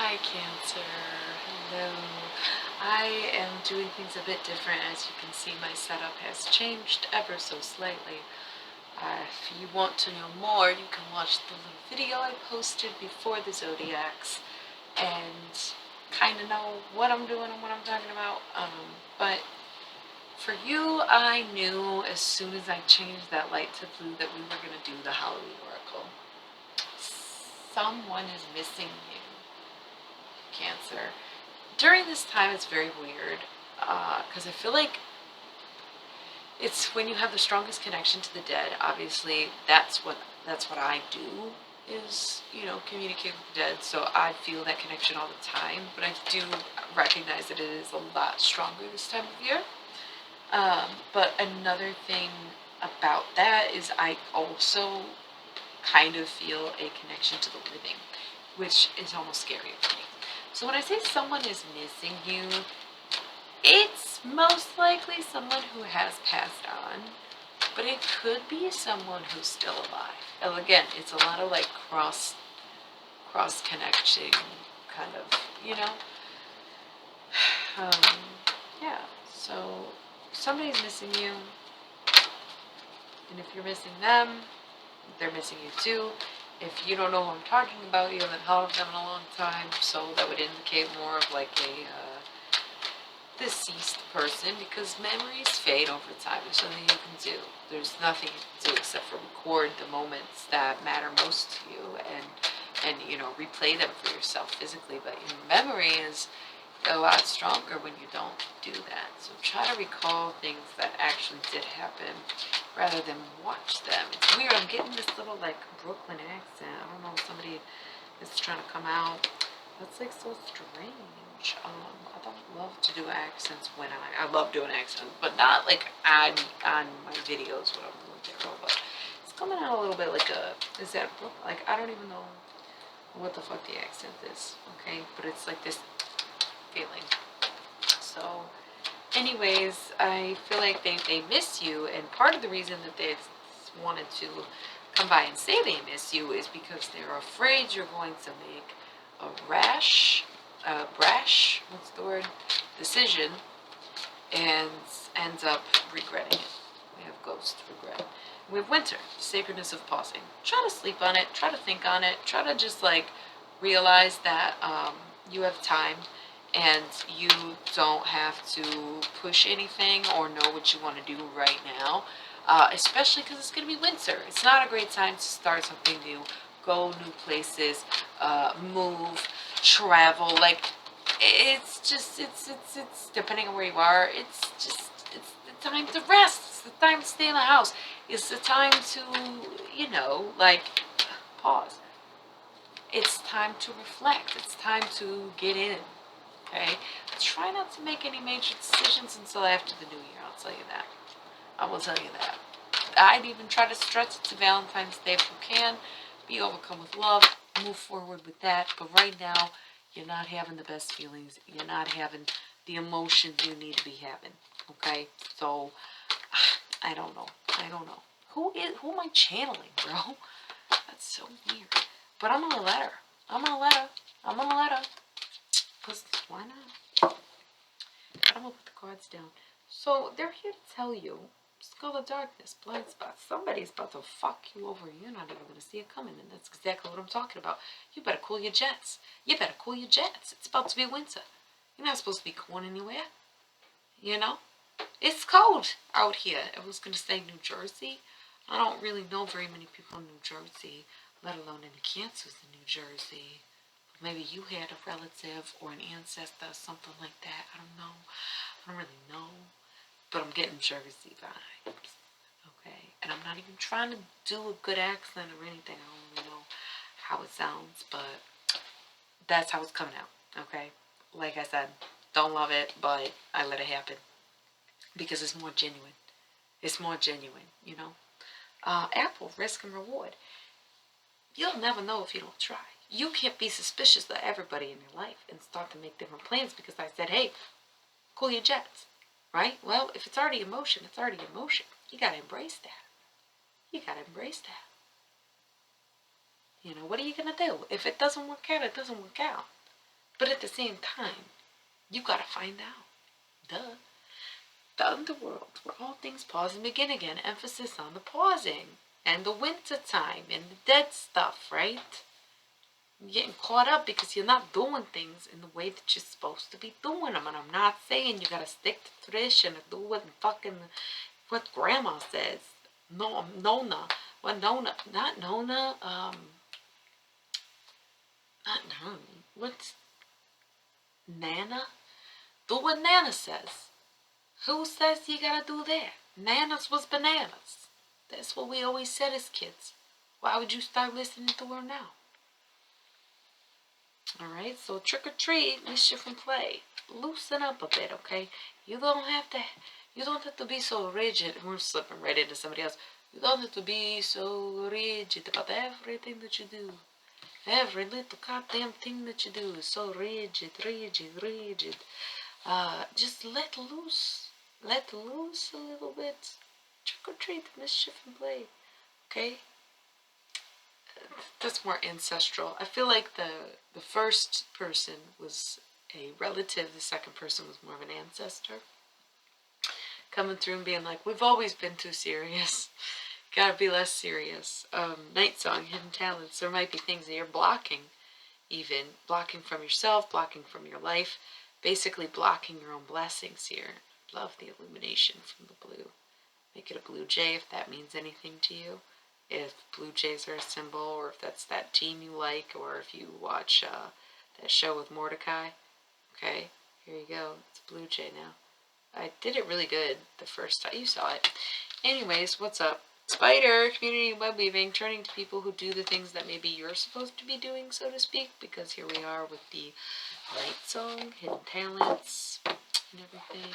Hi Cancer, hello. I am doing things a bit different. As you can see, my setup has changed ever so slightly. If you want to know more, you can watch the little video I posted before the Zodiacs and kind of know what I'm doing and what I'm talking about. But for you, I knew as soon as I changed that light to blue that we were going to do the Halloween Oracle. Someone is missing you, Cancer. During this time, it's very weird because I feel like it's when you have the strongest connection to the dead. Obviously, that's what I do, is communicate with the dead. So I feel that connection all the time, but I do recognize that it is a lot stronger this time of year. But another thing about that is I also kind of feel a connection to the living, which is almost scary for me. So when I say someone is missing you, it's most likely someone who has passed on, but it could be someone who's still alive. And again, it's a lot of like cross connecting kind of, yeah. So somebody's missing you, and if you're missing them, they're missing you too. If you don't know who I'm talking about, you haven't heard of them in a long time, so that would indicate more of like a deceased person, because memories fade over time. There's something you can do. There's nothing you can do except for record the moments that matter most to you and replay them for yourself physically. But your memory is a lot stronger when you don't do that. So try to recall things that actually did happen rather than watch them. It's weird. I'm getting this little like Brooklyn accent. I don't know if somebody is trying to come out. That's like so strange. I don't love to do accents when I love doing accents, but not like on my videos when I'm doing tarot. But it's coming out a little bit like is that like I don't even know what the fuck the accent is. Okay, but it's like this feeling. So, anyways, I feel like they miss you, and part of the reason that they wanted to come by and say they miss you is because they're afraid you're going to make a brash, what's the word, decision, and ends up regretting it. We have ghost regret. We have winter, sacredness of pausing. Try to sleep on it, try to think on it, try to just like realize that you have time and you don't have to push anything or know what you want to do right now, especially because it's going to be winter. It's not a great time to start something new, go new places, move, travel. Like it's just it's depending on where you are. It's the time to rest. It's the time to stay in the house. It's the time to like pause. It's time to reflect. It's time to get in. Okay? Try not to make any major decisions until after the new year. I'll tell you that. I will tell you that. I'd even try to stretch it to Valentine's Day if you can. Be overcome with love. Move forward with that. But right now, you're not having the best feelings. You're not having the emotions you need to be having. Okay? So, I don't know. Who am I channeling, bro? That's so weird. But I'm gonna let her. I'm gonna let her. Because why not? I'm gonna put the cards down. So they're here to tell you, skull of darkness, blind spots. Somebody's about to fuck you over. You're not even gonna see it coming, and that's exactly what I'm talking about. You better cool your jets. It's about to be winter. You're not supposed to be going anywhere. It's cold out here. I was gonna say New Jersey. I don't really know very many people in New Jersey, let alone any Cancers in New Jersey. Maybe you had a relative or an ancestor or something like that. I don't know. I don't really know. But I'm getting Jersey vibes. Okay? And I'm not even trying to do a good accent or anything. I don't really know how it sounds. But that's how it's coming out. Okay? Like I said, don't love it, but I let it happen. Because it's more genuine. Apple, risk and reward. You'll never know if you don't try. You can't be suspicious of everybody in your life and start to make different plans because I said, hey, cool your jets, right? Well, if it's already emotion, it's already emotion. You got to embrace that. What are you going to do? If it doesn't work out, it doesn't work out. But at the same time, you gotta find out. Duh. The underworld, where all things pause and begin again. Emphasis on the pausing. And the winter time and the dead stuff, right? You're getting caught up because you're not doing things in the way that you're supposed to be doing them. And I'm not saying you gotta stick to tradition and do what grandma says. No, Nona. What Nona? Not Nona. Not Nona. What's Nana? Do what Nana says. Who says you gotta do that? Nanas was bananas. That's what we always said as kids. Why would you start listening to her now? Alright, so trick or treat, mischief and play. Loosen up a bit, okay? You don't have to be so rigid. We're slipping right into somebody else. You don't have to be so rigid about everything that you do. Every little goddamn thing that you do is so rigid. Just let loose. Let loose a little bit. Trick or treat, mischief and play. Okay? That's more ancestral. I feel like the first person was a relative, the second person was more of an ancestor. Coming through and being like, we've always been too serious. Gotta be less serious. Night Song, Hidden Talents. There might be things that you're blocking, even. Blocking from yourself, blocking from your life. Basically blocking your own blessings here. Love the illumination from the blue. Make it a blue jay if that means anything to you. If blue jays are a symbol, or if that's that team you like, or if you watch that show with Mordecai. Okay, here you go. It's a blue jay now. I did it really good the first time. You saw it. Anyways, what's up? Spider, community web weaving, turning to people who do the things that maybe you're supposed to be doing, so to speak, because here we are with the Night Song, Hidden Talents, and everything.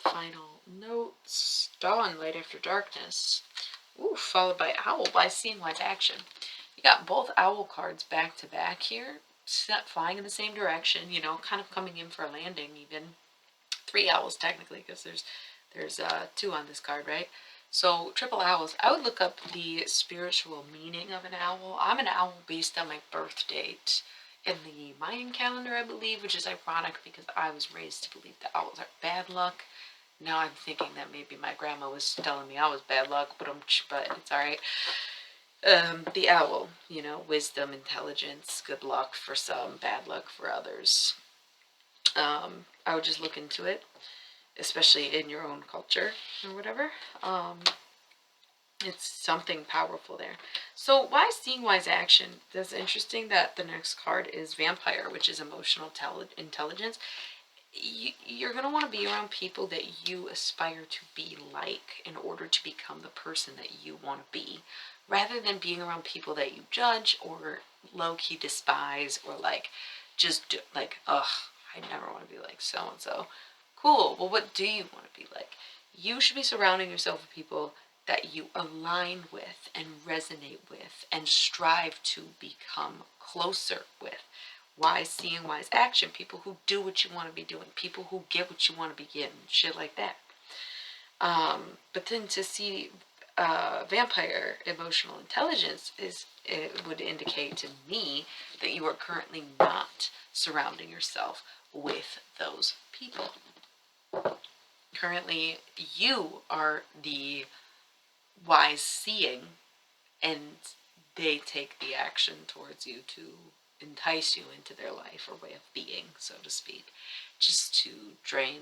Final notes. Dawn, Light After Darkness. Ooh, followed by Owl by Seeing Wise Action. You got both Owl cards back to back here, flying in the same direction, you know, kind of coming in for a landing even. 3 owls technically, because there's 2 on this card, right? So triple owls. I would look up the spiritual meaning of an owl. I'm an owl based on my birth date in the Mayan calendar, I believe, which is ironic because I was raised to believe that owls are bad luck. Now I'm thinking that maybe my grandma was telling me I was bad luck, but it's alright. The owl, you know, wisdom, intelligence, good luck for some, bad luck for others. I would just look into it, especially in your own culture or whatever. It's something powerful there. So why Seeing Wise Action? That's interesting that the next card is Vampire, which is emotional intelligence. You're going to want to be around people that you aspire to be like in order to become the person that you want to be, rather than being around people that you judge or low-key despise, or like just like, ugh, I never want to be like so-and-so. Cool, well, what do you want to be like? You should be surrounding yourself with people that you align with and resonate with and strive to become closer with. Wise Seeing Wise Action, people who do what you want to be doing, people who get what you want to be getting, shit like that. But then to see Vampire emotional intelligence, it would indicate to me that you are currently not surrounding yourself with those people. Currently, you are the wise seeing, and they take the action towards you to entice you into their life or way of being, so to speak, just to drain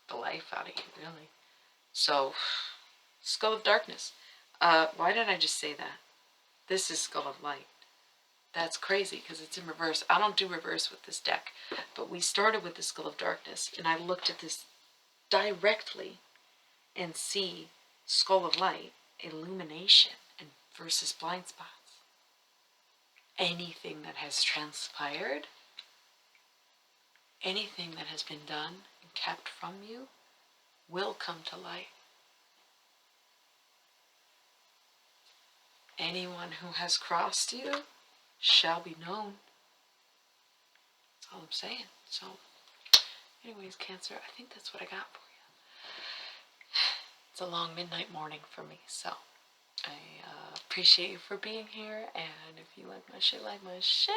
the life out of you, really. So, Skull of Darkness. Why did I just say that? This is Skull of Light. That's crazy because it's in reverse. I don't do reverse with this deck, but we started with the Skull of Darkness, and I looked at this directly and see Skull of Light, illumination, and versus blind spots. Anything that has transpired, anything that has been done and kept from you will come to light. Anyone who has crossed you shall be known. That's all I'm saying. So, anyways, Cancer, I think that's what I got for you. It's a long midnight morning for me, so I appreciate you for being here, and if you like my shit,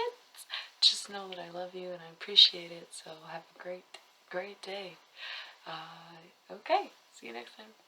just know that I love you and I appreciate it. So have a great day. Okay, see you next time.